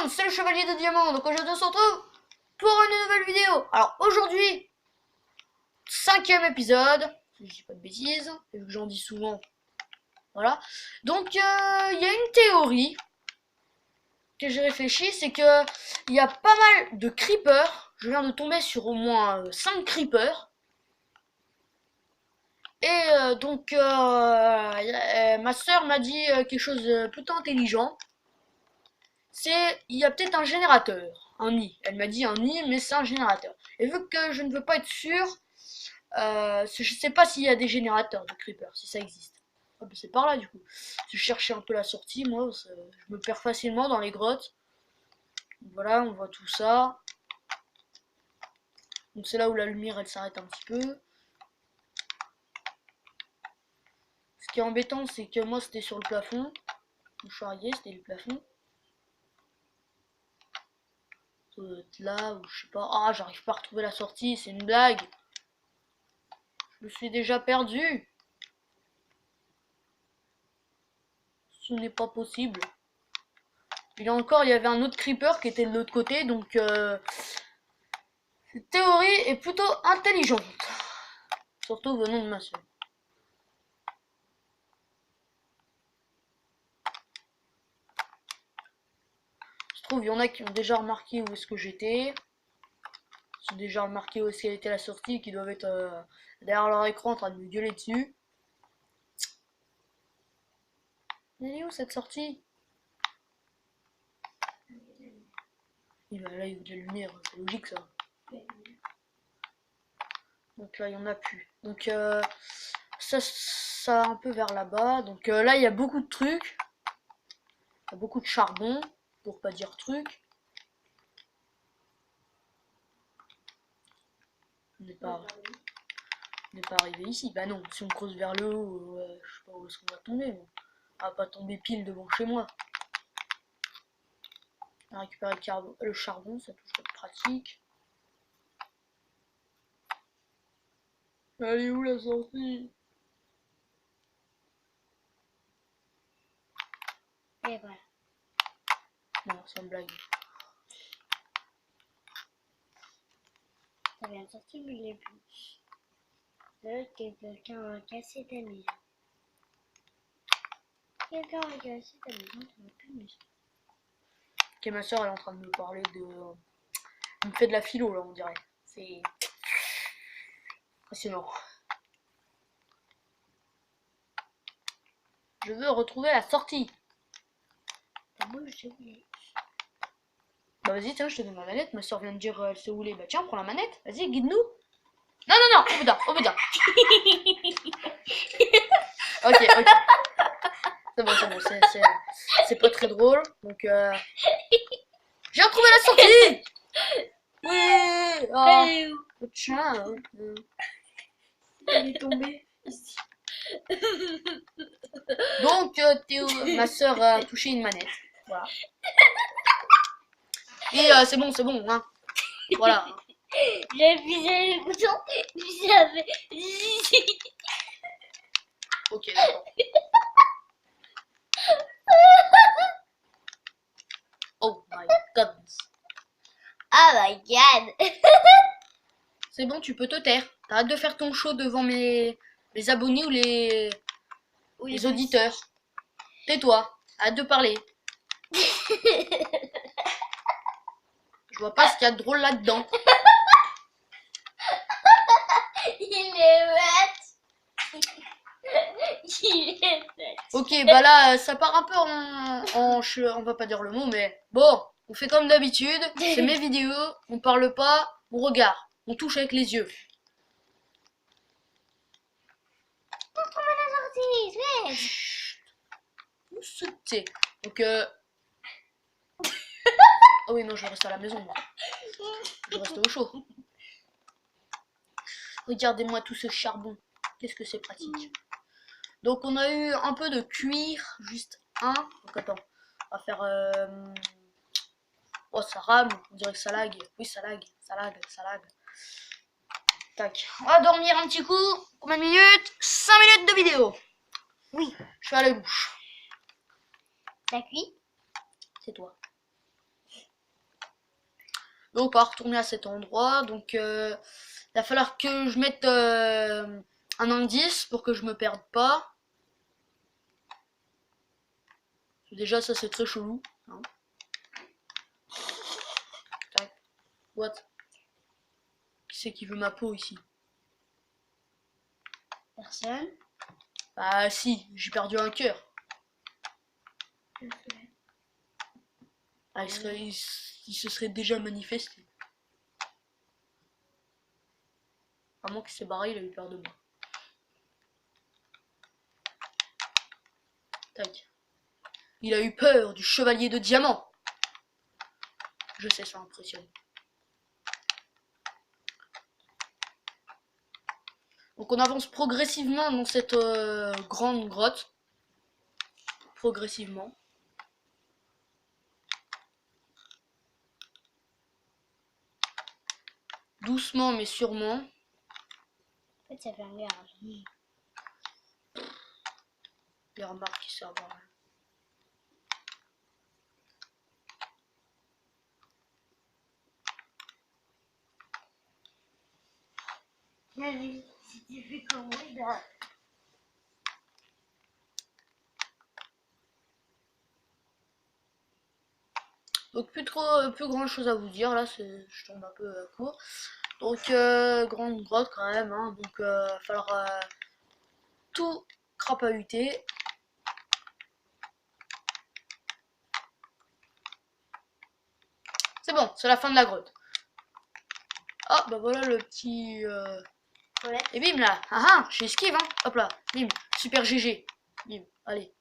monde, c'est le Chevalier de Diamant, donc aujourd'hui on se retrouve pour une nouvelle vidéo. Alors aujourd'hui, 5e épisode, si je dis pas de bêtises, vu que j'en dis souvent, voilà. Donc il y a une théorie que j'ai réfléchi, c'est que il y a pas mal de creepers, je viens de tomber sur au moins 5 creepers. Et donc ma soeur m'a dit quelque chose de plutôt intelligent. Il y a peut-être un générateur, un nid. Elle m'a dit un nid, mais c'est un générateur. Et vu que je ne veux pas être sûr, je sais pas s'il y a des générateurs de creepers, si ça existe. Ah, bah, c'est par là du coup. Je cherchais un peu la sortie, moi, je me perds facilement dans les grottes. Voilà, on voit tout ça. Donc c'est là où la lumière elle s'arrête un petit peu. Ce qui est embêtant, c'est que moi c'était sur le plafond. Où je suis arrivé, c'était le plafond. Ça doit être là, ou je sais pas. Ah, j'arrive pas à retrouver la sortie, c'est une blague. Je me suis déjà perdu. Ce n'est pas possible. Il y a encore, il y avait un autre creeper qui était de l'autre côté, donc cette théorie est plutôt intelligente. Surtout venant de ma soeur. Je trouve, il y en a qui ont déjà remarqué où est-ce que j'étais. Ils ont déjà remarqué où est-ce qu'elle était la sortie, qui doivent être derrière leur écran en train de me gueuler dessus. Elle est où cette sortie? Et bah là, il y a de la lumière, c'est logique ça. Donc là, il y en a plus. Donc ça un peu vers là-bas. Donc là, il y a beaucoup de trucs. Il y a beaucoup de charbon, pour pas dire truc. On n'est pas arrivé ici. Bah non, si on creuse vers le haut, je sais pas où est-ce qu'on va tomber. Mais on va pas tomber pile devant chez moi. On va récupérer le charbon, ça touche être pratique. Elle est où la sortie? Et voilà. Non, c'est une blague. Ça vient de sortir, mais je l'ai plus. Là, quelqu'un a cassé ta maison. Quelqu'un a cassé ta maison, tu n'as plus de maison. Ok, ma soeur elle est en train de me parler de... Elle me fait de la philo là, on dirait. C'est impressionnant. Je veux retrouver la sortie. Bah, moi, je sais où il est. Bah vas-y, tiens, je te donne ma manette. Ma soeur vient de dire elle sait où elle est. Bah tiens, prends la manette. Vas-y, guide-nous. Non, non, non, oh putain. Ok. C'est bon, c'est pas très drôle. Donc, j'ai retrouvé la sortie. Oui. Ah, Elle est où? tiens. Elle est tombée ici. Donc, ma soeur a touché une manette. Voilà. Et c'est bon, hein. Voilà. J'ai appuyé le bouton, puis ça fait... Ok, d'accord. Oh my god. Oh my god. C'est bon, tu peux te taire. T'arrêtes de faire ton show devant mes abonnés ou les auditeurs. Tais-toi. Arrête de parler. Je vois pas ce qu'il y a de drôle là-dedans. Il est bête. Il est bête. Ok, bah là, ça part un peu on va pas dire le mot, mais bon, on fait comme d'habitude. C'est mes vidéos, on parle pas, on regarde, on touche avec les yeux. Montre-moi la sortie, ouais. Chut. Où c'était? Donc, oh oui, non, je vais rester à la maison, moi. Je vais rester au chaud. Regardez-moi tout ce charbon. Qu'est-ce que c'est pratique. Donc, on a eu un peu de cuir, juste un. Donc, attends, on va faire... Oh, ça rame, on dirait que ça lag. Oui, ça lag. Tac. On va dormir un petit coup. Combien de minutes? 5 minutes de vidéo. Oui. Je vais à la douche. T'as cuit? C'est toi. Donc on va retourner à cet endroit. Donc il va falloir que je mette un indice pour que je me perde pas. Déjà ça c'est très chelou. Hein. Tac. What? Qui c'est qui veut ma peau ici? Personne. Ah si, j'ai perdu un cœur. Ah, il se serait déjà manifesté. À moins qu'il s'est barré, il a eu peur de moi. Tac. Il a eu peur du chevalier de diamant. Je sais, ça impressionne. Donc on avance progressivement dans cette grande grotte. Progressivement. Doucement mais sûrement. En fait, ça fait un garage. Les remarques qui servent à rien. Mais si tu fais comme moi, bah... Donc plus grand chose à vous dire là, je tombe un peu à court. Donc grande grotte quand même, hein, donc il va falloir tout crapahuter. C'est bon, c'est la fin de la grotte. Ah bah voilà le petit... Ouais. Et bim là, ah ah, je esquive hein, hop là, bim, super GG, bim, allez.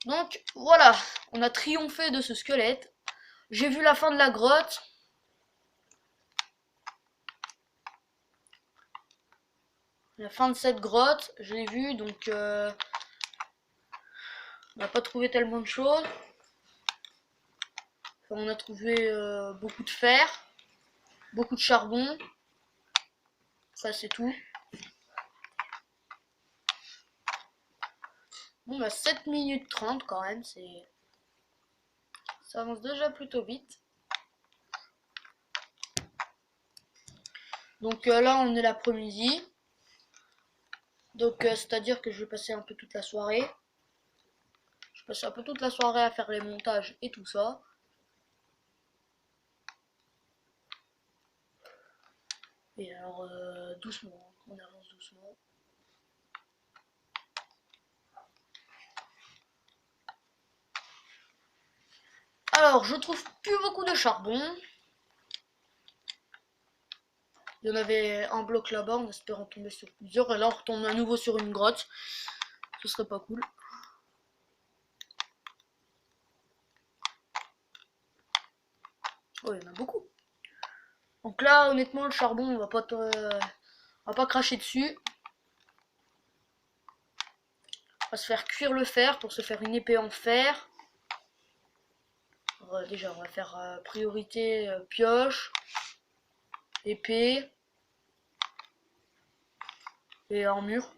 Donc voilà, on a triomphé de ce squelette. J'ai vu la fin de la grotte. La fin de cette grotte, je l'ai vue, donc on n'a pas trouvé tellement de choses. Enfin, on a trouvé beaucoup de fer, beaucoup de charbon. Ça c'est tout. Bon bah 7 minutes 30 quand même, ça avance déjà plutôt vite. Donc là on est l'après-midi. Donc c'est-à-dire que je vais passer un peu toute la soirée. Je passe un peu toute la soirée à faire les montages et tout ça. Et alors doucement, on avance doucement. Alors je trouve plus beaucoup de charbon. Il y en avait un bloc là-bas, en espérant tomber sur plusieurs. Et là on retombe à nouveau sur une grotte. Ce serait pas cool. Oh, il y en a beaucoup. Donc là, honnêtement, le charbon, on va pas cracher dessus. On va se faire cuire le fer pour se faire une épée en fer. Alors, déjà, on va faire priorité pioche, épée et armure.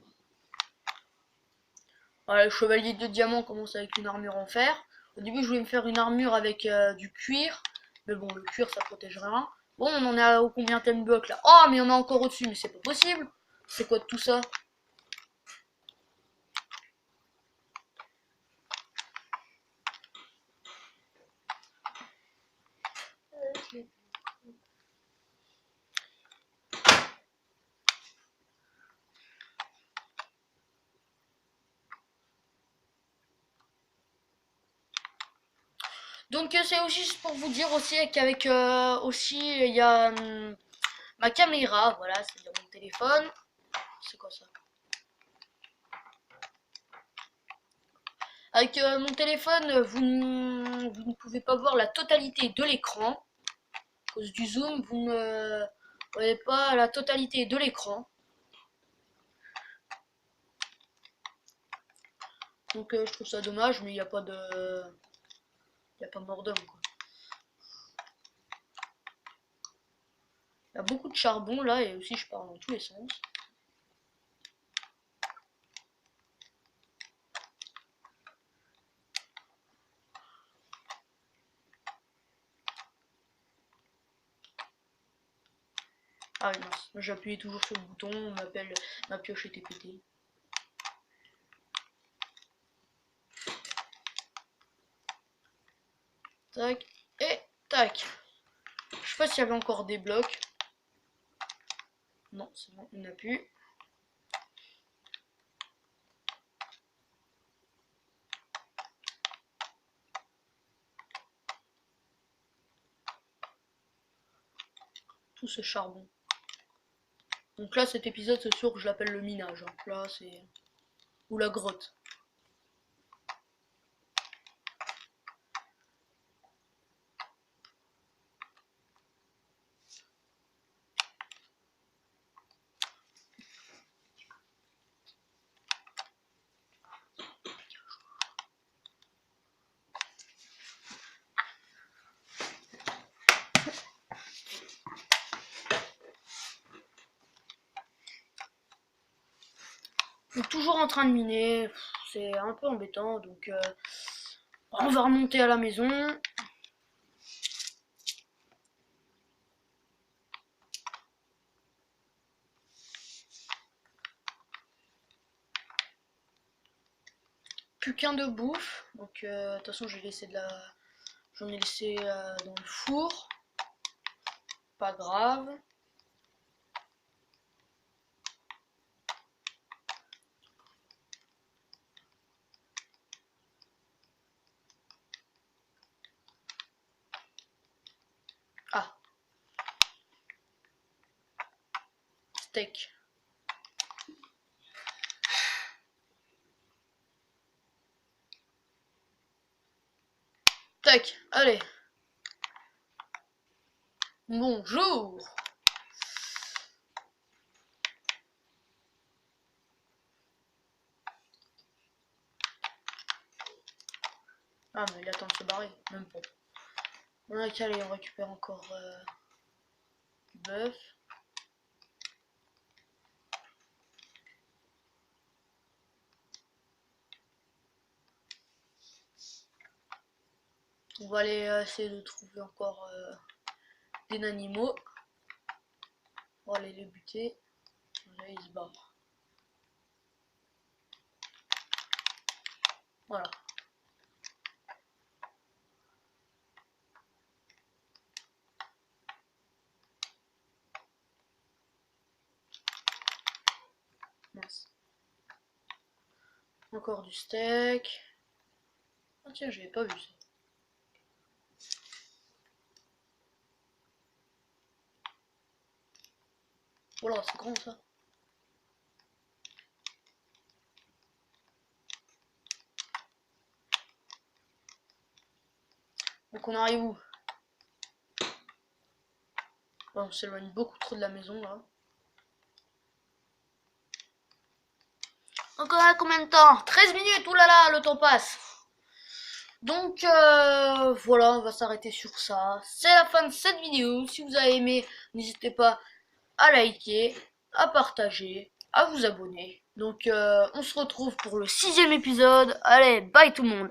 Voilà, le chevalier de diamant commence avec une armure en fer. Au début, je voulais me faire une armure avec du cuir. Mais bon, le cuir, ça protège rien. Bon, on en est au combien de bloc là? Oh, mais il y en a encore au-dessus, mais c'est pas possible. C'est quoi de tout ça? Donc c'est aussi juste pour vous dire aussi qu'avec aussi il y a ma caméra, voilà, c'est-à-dire mon téléphone. C'est quoi ça? Avec mon téléphone, vous ne pouvez pas voir la totalité de l'écran. À cause du zoom, vous ne voyez pas la totalité de l'écran. Donc je trouve ça dommage, mais il n'y a pas de... Il n'y a pas mort d'homme, quoi. Il y a beaucoup de charbon là, et aussi je pars dans tous les sens. Ah oui, mince. J'appuyais toujours sur le bouton, ma pioche était pétée. Tac, et tac. Je sais pas s'il y avait encore des blocs. Non, c'est bon, il n'y en a plus. Tout ce charbon. Donc là, cet épisode, c'est sûr que je l'appelle le minage. Hein. Là, c'est... Ou la grotte. Donc, toujours en train de miner. C'est un peu embêtant. Donc, on va remonter à la maison. Plus qu'un de bouffe. Donc, de toute façon, j'ai laissé de la... J'en ai laissé dans le four. Pas grave. Ah. Steak. Tac, allez. Bonjour. Ah, mais il attend de se barrer, même pas. On a qu'à aller, on récupère encore du bœuf. On va aller essayer de trouver encore des animaux. On va aller les buter. Là, ils se barrent. Voilà. Mince. Encore du steak. Ah tiens, j'avais pas vu ça. Voilà, c'est grand ça. Donc on arrive où? Bon, on s'éloigne beaucoup trop de la maison là. Encore à combien de temps? 13 minutes, oulala, le temps passe. Donc voilà, on va s'arrêter sur ça. C'est la fin de cette vidéo. Si vous avez aimé, n'hésitez pas à liker, à partager, à vous abonner. Donc on se retrouve pour le 6e épisode. Allez, bye tout le monde.